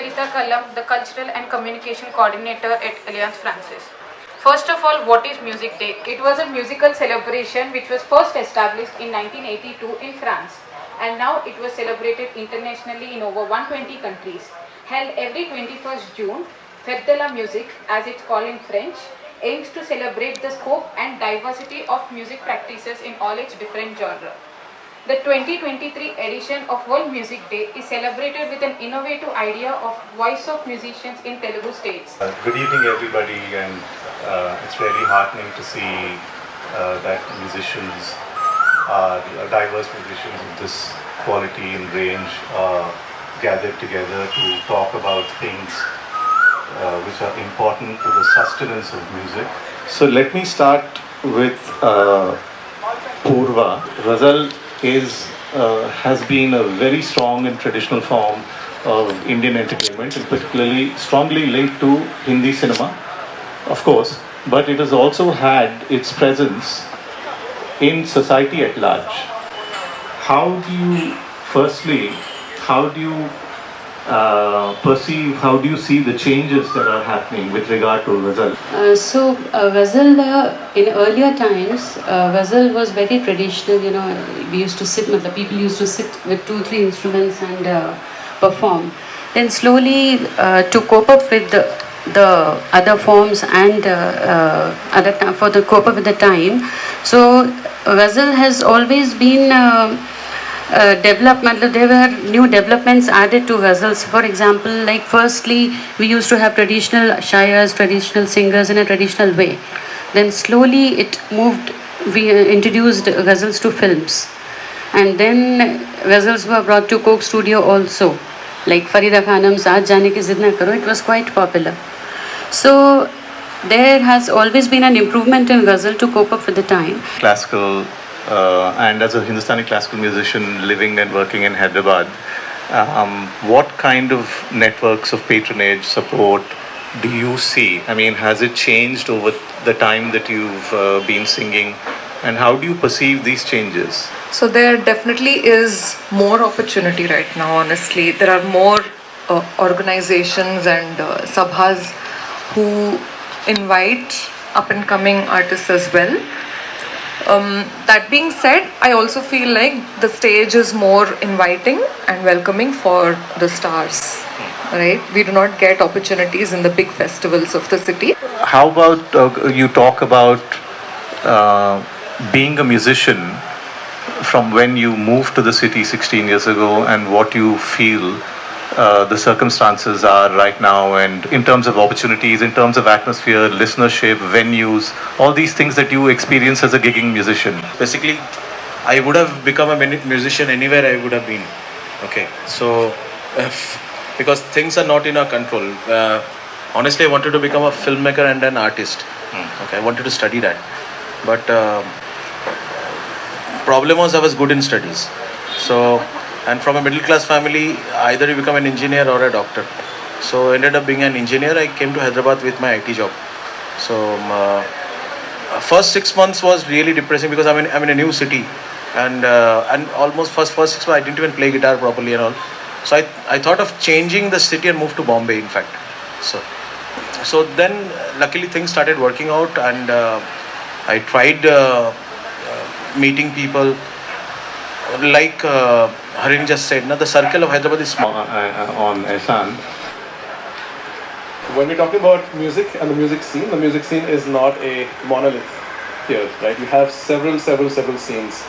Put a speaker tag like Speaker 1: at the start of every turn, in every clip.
Speaker 1: Lalita Kallam, the Cultural and Communication Coordinator at Alliance Française. First of all, what is Music Day? It was a musical celebration which was first established in 1982 in France, and now it was celebrated internationally in over 120 countries. Held every 21st June, Fête de la Musique, as it's called in French, aims to celebrate the scope and diversity of music practices in all its different genres. The 2023 edition of World Music Day is celebrated with an innovative idea of voice of musicians in Telugu states.
Speaker 2: Good evening everybody, and it's really heartening to see that musicians are diverse musicians of this quality and range gathered together to talk about things which are important to the sustenance of music. So let me start with Purva. Ghazal has been a very strong and traditional form of Indian entertainment, and particularly strongly linked to Hindi cinema, of course, but it has also had its presence in society at large. How do you perceive, how do you see the changes that are happening with regard to Ghazal?
Speaker 3: Ghazal, in earlier times, Ghazal was very traditional. We used to sit, people used to sit with 2-3 instruments and perform. Then slowly, to cope up with the other forms and cope up with the time, so Ghazal has always been development. There were new developments added to Ghazals. For example, like firstly, we used to have traditional shayars, traditional singers in a traditional way. Then slowly it moved, we introduced Ghazals to films. And then Ghazals were brought to Coke Studio also. Like Farida Khanam's Aaj Jaane Ki Zid Na Karo, it was quite popular. So there has always been an improvement in Ghazal to cope up with the time.
Speaker 2: Classical and as a Hindustani classical musician living and working in Hyderabad, what kind of networks of patronage, support do you see? I mean, has it changed over the time that you've been singing, and how do you perceive these changes?
Speaker 4: So there definitely is more opportunity right now, honestly. There are more organizations and sabhas who invite up and coming artists as well. That being said, I also feel like the stage is more inviting and welcoming for the stars, right? We do not get opportunities in the big festivals of the city.
Speaker 2: How about you talk about being a musician from when you moved to the city 16 years ago, and what you feel the circumstances are right now, and in terms of opportunities, in terms of atmosphere, listenership, venues, all these things that you experience as a gigging musician.
Speaker 5: Basically, I would have become a musician anywhere I would have been. Okay, so because things are not in our control. Honestly, I wanted to become a filmmaker and an artist. Okay, I wanted to study that, but problem was I was good in studies. So. And from a middle class family, either you become an engineer or a doctor. So I ended up being an engineer. I came to Hyderabad with my IT job. So first 6 months was really depressing because I'm in a new city, and almost first 6 months I didn't even play guitar properly and all. So I thought of changing the city and moved to Bombay, in fact. So then luckily things started working out, and I tried meeting people. Like Harini just said, the circle of Hyderabad is small.
Speaker 2: On Aishan.
Speaker 6: When we're talking about music and the music scene is not a monolith here, right? You have several scenes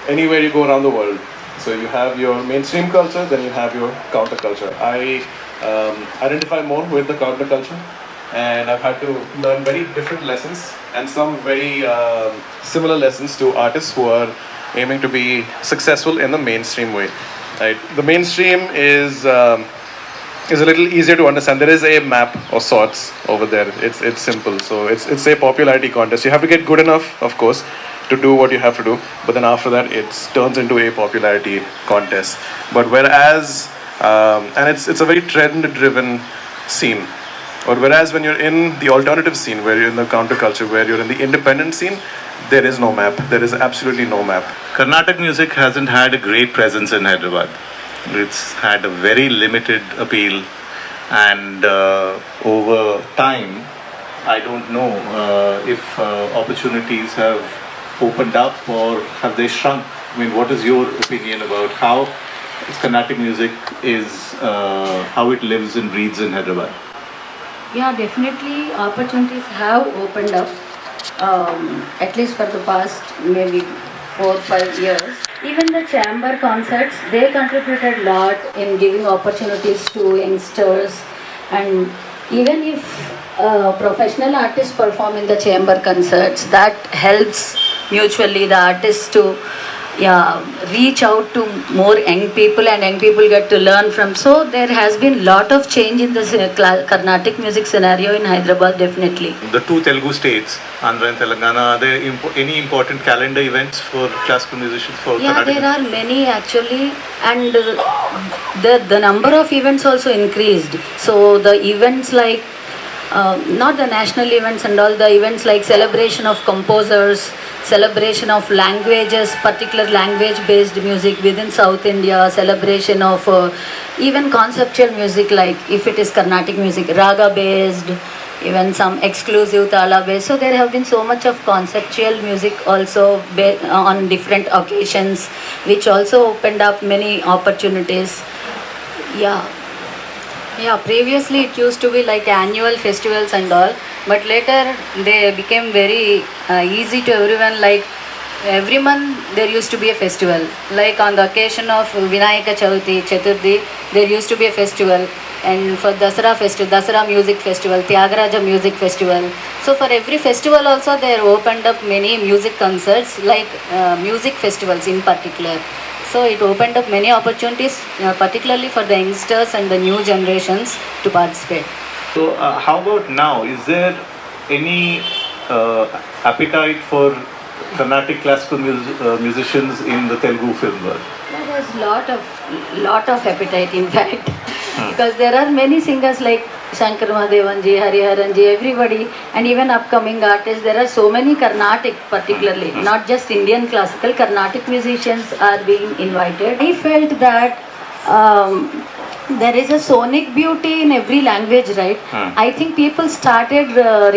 Speaker 6: anywhere you go around the world. So you have your mainstream culture, then you have your counterculture. I identify more with the counterculture, and I've had to learn very different lessons and some very similar lessons to artists who are aiming to be successful in the mainstream way. Right? The mainstream is a little easier to understand. There is a map of sorts over there. It's simple. So it's a popularity contest. You have to get good enough, of course, to do what you have to do. But then after that, it turns into a popularity contest. But whereas, and it's a very trend-driven scene. Or whereas when you're in the alternative scene, where you're in the counterculture, where you're in the independent scene, there is absolutely no map.
Speaker 2: Carnatic music hasn't had a great presence in Hyderabad. It's had a very limited appeal, and over time, I don't know if opportunities have opened up or have they shrunk. I mean, what is your opinion about how Carnatic music is, how it lives and breathes in Hyderabad?
Speaker 3: Yeah, definitely opportunities have opened up, at least for the past maybe 4-5 years. Even the chamber concerts, they contributed a lot in giving opportunities to youngsters, and even if professional artists perform in the chamber concerts, that helps mutually the artists to reach out to more young people, and young people get to learn from. So there has been lot of change in the Carnatic music scenario in Hyderabad, definitely.
Speaker 2: The two Telugu states, Andhra and Telangana, are there any important calendar events for classical musicians for Carnatic?
Speaker 3: There are many actually, and the number of events also increased. So the events like not the national events and all, the events like celebration of composers, celebration of languages, particular language based music within South India, celebration of even conceptual music, like if it is Carnatic music, raga based, even some exclusive tala based. So there have been so much of conceptual music also on different occasions, which also opened up many opportunities. Previously it used to be like annual festivals and all, but later they became very easy to everyone. Like every month there used to be a festival. Like on the occasion of Vinayaka Chavithi, Chaturthi, there used to be a festival. And for Dasara festival, Dasara music festival, Tyagaraja music festival. So for every festival also they opened up many music concerts, like music festivals in particular. So it opened up many opportunities, particularly for the youngsters and the new generations to participate.
Speaker 2: So how about now? Is there any appetite for Carnatic classical musicians in the Telugu film world?
Speaker 3: There is lot of appetite, in fact, because there are many singers like Shankar Mahadevanji, Hariharanji, everybody, and even upcoming artists. There are so many Carnatic, particularly, not just Indian classical, Carnatic musicians are being invited. I felt that there is a sonic beauty in every language, right? I think people started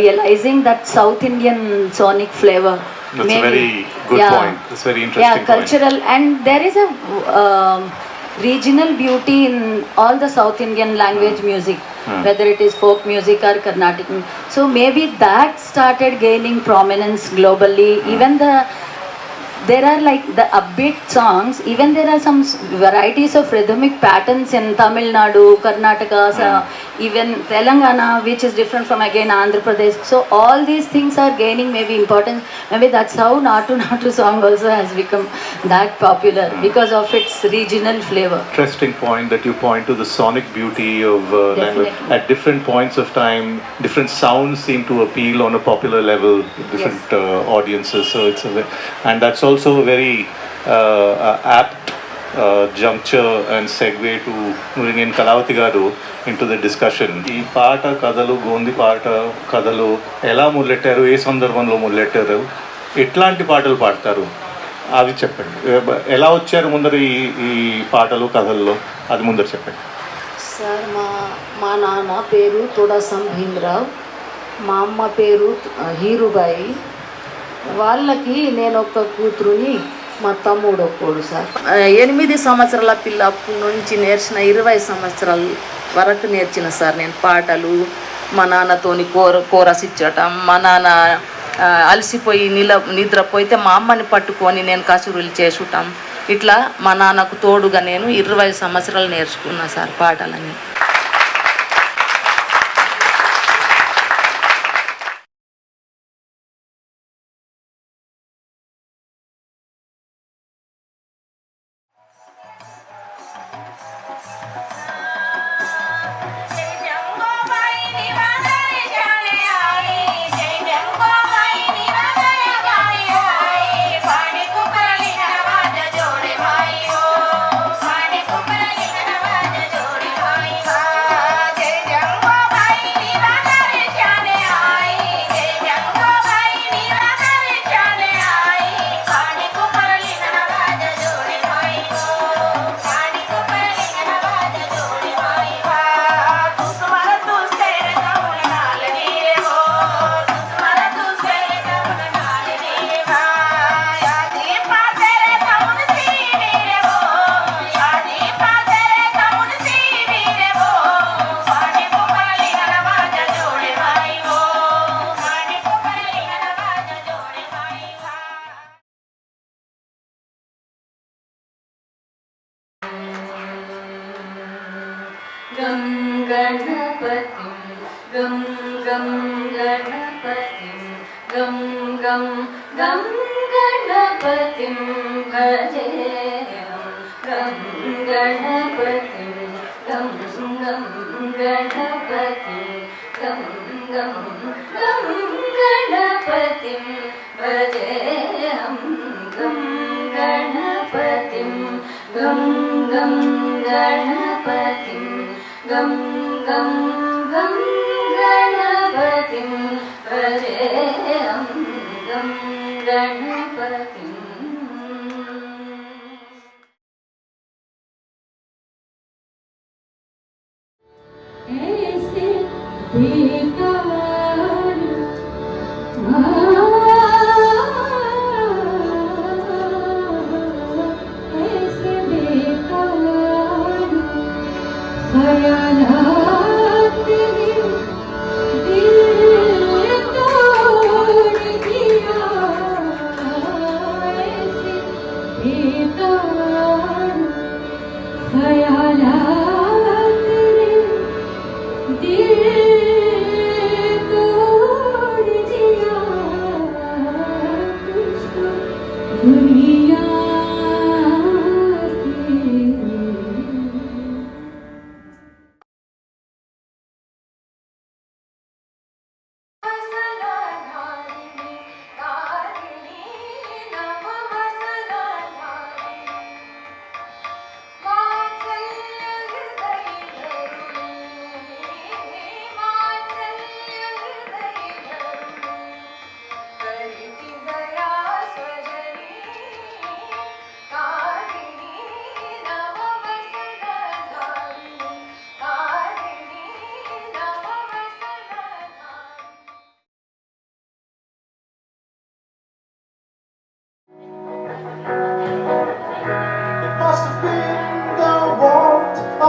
Speaker 3: realizing that South Indian sonic flavor.
Speaker 2: That's a very good point. That's a very interesting
Speaker 3: cultural
Speaker 2: point.
Speaker 3: And there is a regional beauty in all the South Indian language music, whether it is folk music or Carnatic music. So maybe that started gaining prominence globally. Even there are like the upbeat songs, even there are some varieties of rhythmic patterns in Tamil Nadu, Karnataka, even Telangana, which is different from again Andhra Pradesh. So all these things are gaining maybe importance. Maybe that's how Natu Natu song also has become that popular, because of its regional flavor.
Speaker 2: Interesting point that you point to the sonic beauty of language. At different points of time, different sounds seem to appeal on a popular level, different audiences. So it's and that's also a very apt juncture and segue to bring in Kalavathi Garu into the discussion. ఈ పాట కథలు గోంది పాట కథలు ఎలా మొదలెట్టారు, ఏ సందర్భంలో మొదలెట్టారు, ఎట్లాంటి పాటలు పాడతారు అవి చెప్పండి. ఎలా వచ్చారు ముందర ఈ పాటలు కథల్లో, అది ముందర చెప్పండి.
Speaker 3: సార్ మా నాన్న పేరు తోడాసం భీమరావు, మా అమ్మ పేరు హీరుబాయి. వాళ్ళకి నేను ఒక కూతురుని, మా తమ్ముడు ఒక్కోడు సార్. 8 సంవత్సరాల పిల్ల అప్పటి నుంచి నేర్చిన 20 సంవత్సరాల వరకు నేర్చిన సార్ నేను పాటలు. మా నాన్నతోని కోరస్ ఇచ్చటం, మా నాన్న అలసిపోయి నిద్రపోయితే మా అమ్మని పట్టుకొని నేను కసురులు చేసుటం, ఇట్లా మా నాన్నకు తోడుగా నేను 20 సంవత్సరాలు నేర్చుకున్నా సార్ పాటలని.
Speaker 7: Bye.
Speaker 3: gam ganapatim, gam gam ganapatim, gam gam gam ganapatim bhajeham, gam ganapatim, gam gam ganapatim, gam gam gam ganapatim bhajeham, gam ganapatim, gam gam ganapatim, gam gam gam ganapatim bhajeham, gam ganapatim. ऐसे बेकार ऐसे बेकार ख्यालात ने दिल तोड़ दिया, ऐसे बेकार ख्यालात दिल तोड़ दिया, तुझको दुनिया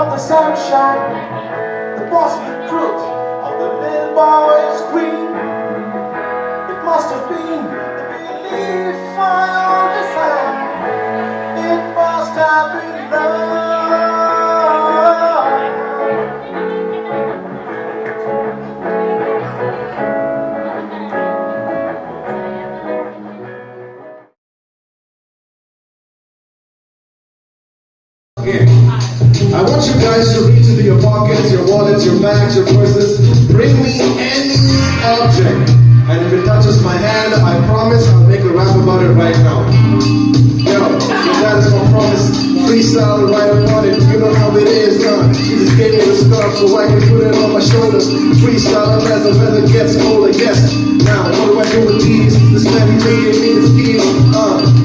Speaker 7: the sunshine, the positive truth of the little boy's dream. It must have been the belief I understand. It must have been love.
Speaker 8: I want you guys to reach into your pockets, your wallets, your bags, your purses. Bring me any object. And if it touches my hand, I promise I'll make a rap about it right now. Yo, so that is my promise. Freestyle right upon it. You know how it is, huh? Jesus gave me the scarf so I can put it on my shoulders. Freestyle as the weather gets colder, yes. Now, what do I do with these? This man, he making me his keys.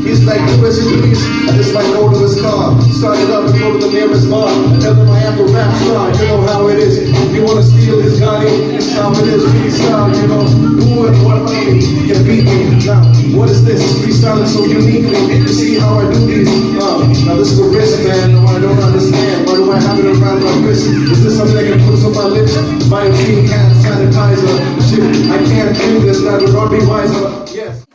Speaker 8: He's like, who is it, please? I just might go to his car. Start it up and go to the nearest bar. And tell them I am the rap star. You know how it is. You wanna steal his Gotti? That's how it is. Freestyle, you know. Who and what about me? You can beat me. Now, what is this? Freestyling so uniquely. You see how I do these? Now this is a risk, man. No, I don't understand. Why do I have it around my wrist? Is this something I can put on my lips? My clean hand sanitizer. Shit, I can't do this. Now the run be wiser. Yes.